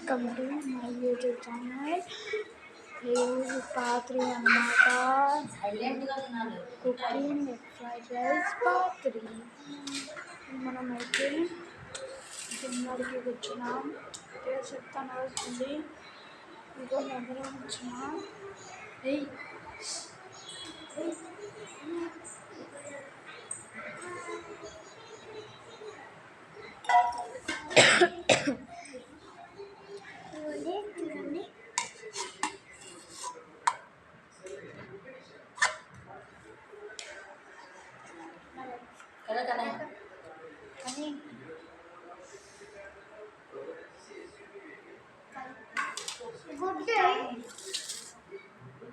Welcome to my YouTube channel. ఈరోజు పాత్రి అన్నమాట, cooking fried rice Patri. మనమైతే డిన్నర్కి వచ్చినాం. పేరు చెప్తాను వస్తుంది. ఇంకో దగ్గర వచ్చినాం.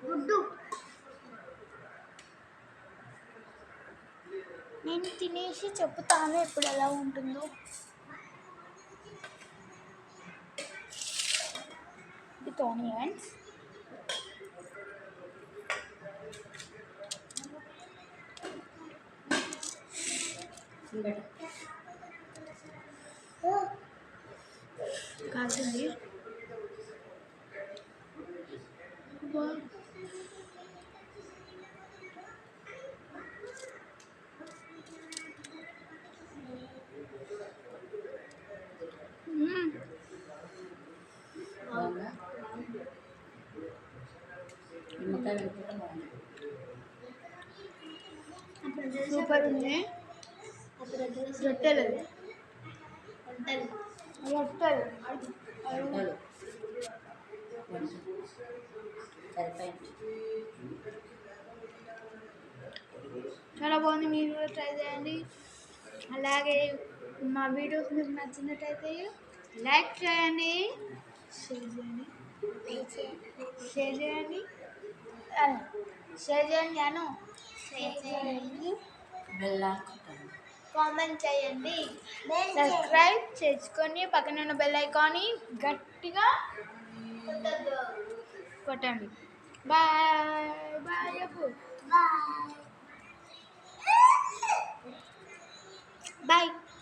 గుడ్డు నేను తినేసి చెప్తాను ఎప్పుడు ఎలా ఉంటుందో. విత్ ఆనియన్స్, కాదండి సూపర్ ఉంది. రొట్టెలు చాలా బాగుంది. మీరు కూడా ట్రై చేయండి. అలాగే మా వీడియోస్ మీకు నచ్చినట్టయితే లైక్ చేయండి, షేర్ చేయండి కామెంట్ చేయండి, సబ్స్క్రైబ్ చేసుకొని పక్కన ఉన్న బెల్ ఐకాన్ని గట్టిగా కొట్టండి. బాయ్ బాయ్ చెప్పు. బాయ్.